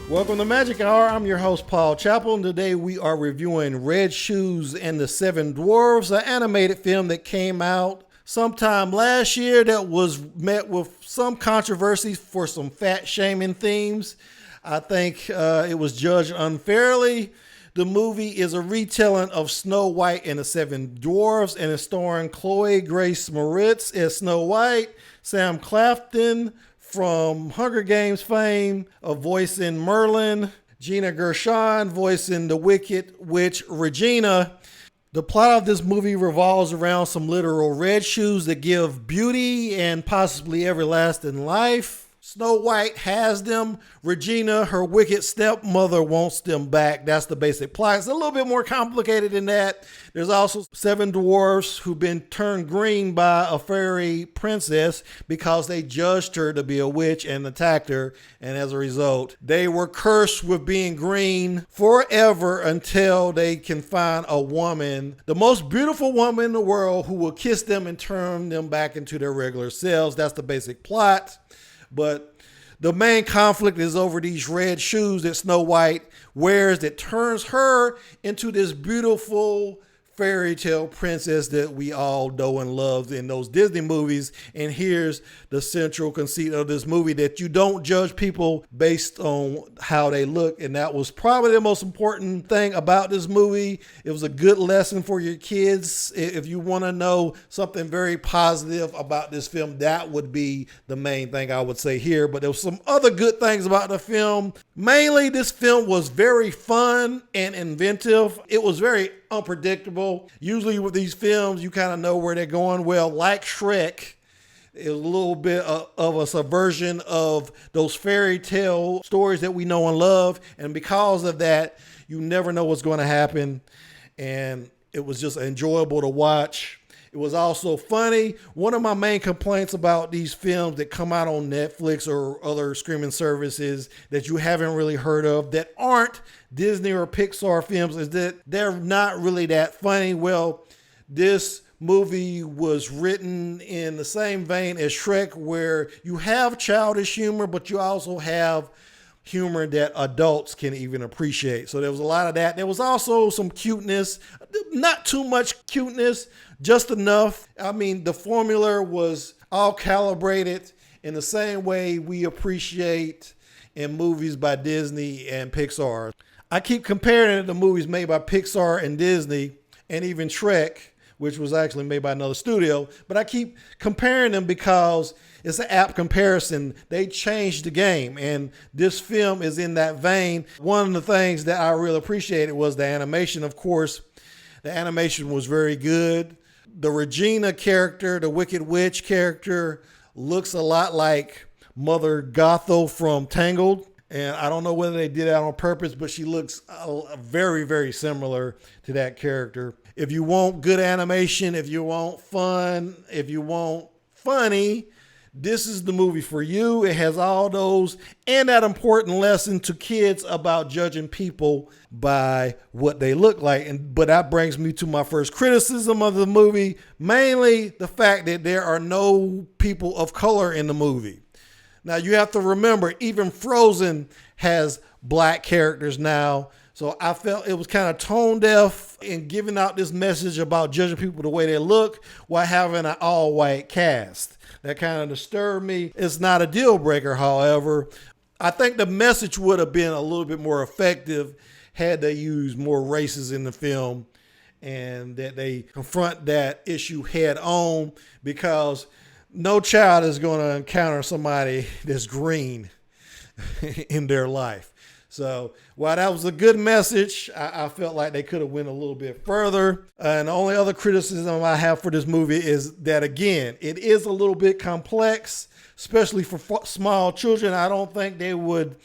Welcome to Magic Hour. I'm your host, Paul Chappell, and today we are reviewing Red Shoes and the Seven Dwarfs, an animated film that came out sometime last year that was met with some controversies for some fat shaming themes. I think it was judged unfairly. The movie is a retelling of Snow White and the Seven Dwarfs, and it's starring Chloe Grace Moretz as Snow White, Sam Claflin from Hunger Games fame of voicing Merlin, Gina Gershon voicing the Wicked Witch Regina. The plot of this movie revolves around some literal red shoes that give beauty and possibly everlasting life. Snow White has them. Regina, her wicked stepmother, wants them back. That's the basic plot. It's a little bit more complicated than that. There's also seven dwarfs who've been turned green by a fairy princess because they judged her to be a witch and attacked her. And as a result, they were cursed with being green forever until they can find a woman, the most beautiful woman in the world, who will kiss them and turn them back into their regular selves. That's the basic plot. But the main conflict is over these red shoes that Snow White wears that turns her into this beautiful fairy tale princess that we all know and love in those Disney movies. And here's the central conceit of this movie, that you don't judge people based on how they look. And that was probably the most important thing about this movie. It was a good lesson for your kids. If you want to know something very positive about this film, that would be the main thing I would say here. But there was some other good things about the film. Mainly, this film was very fun and inventive. It was very unpredictable. Usually with these films, you kind of know where they're going. Well, like Shrek, it was a little bit of a subversion of those fairy tale stories that we know and love. And because of that, you never know what's going to happen. And it was just enjoyable to watch. It was also funny. One of my main complaints about these films that come out on Netflix or other streaming services that you haven't really heard of, that aren't Disney or Pixar films, is that they're not really that funny. Well, this movie was written in the same vein as Shrek, where you have childish humor, but you also have humor that adults can even appreciate. So there was a lot of that. There was also some cuteness, not too much cuteness, just enough. I mean, the formula was all calibrated in the same way we appreciate in movies by Disney and Pixar. I keep comparing it to movies made by Pixar and Disney, and even Shrek, which was actually made by another studio. But I keep comparing them because it's an apt comparison. They changed the game, and this film is in that vein. One of the things that I really appreciated was the animation. Of course, the animation was very good. The Regina character, the Wicked Witch character, looks a lot like Mother Gothel from Tangled. And I don't know whether they did that on purpose, but she looks very, very similar to that character. If you want good animation, if you want fun, if you want funny, this is the movie for you. It has all those and that important lesson to kids about judging people by what they look like. But that brings me to my first criticism of the movie, mainly the fact that there are no people of color in the movie. Now, you have to remember, even Frozen has black characters now. So I felt it was kind of tone deaf in giving out this message about judging people the way they look while having an all-white cast. That kind of disturbed me. It's not a deal breaker, however. I think the message would have been a little bit more effective had they used more races in the film and that they confront that issue head on, because no child is going to encounter somebody that's green in their life. So while that was a good message, I felt like they could have went a little bit further. And the only other criticism I have for this movie is that, again, it is a little bit complex, especially for small children. I don't think they would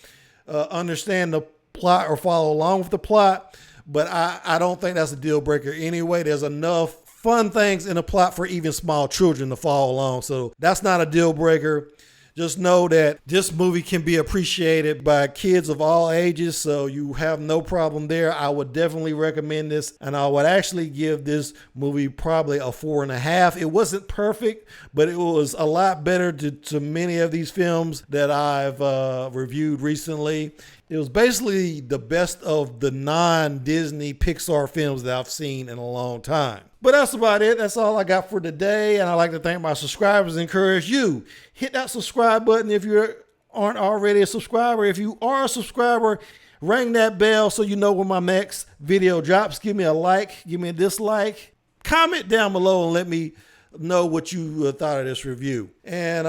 understand the plot or follow along with the plot, but I don't think that's a deal breaker anyway. There's enough fun things in the plot for even small children to follow along. So that's not a deal breaker. Just know that this movie can be appreciated by kids of all ages, so you have no problem there. I would definitely recommend this, and I would actually give this movie probably a 4.5. It wasn't perfect, but it was a lot better to many of these films that I've reviewed recently. It was basically the best of the non-Disney Pixar films that I've seen in a long time. But that's about it. That's all I got for today. And I'd like to thank my subscribers and encourage you. Hit that subscribe button if you aren't already a subscriber. If you are a subscriber, ring that bell so you know when my next video drops. Give me a like, give me a dislike. Comment down below and let me know what you thought of this review. And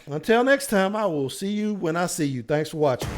until next time, I will see you when I see you. Thanks for watching.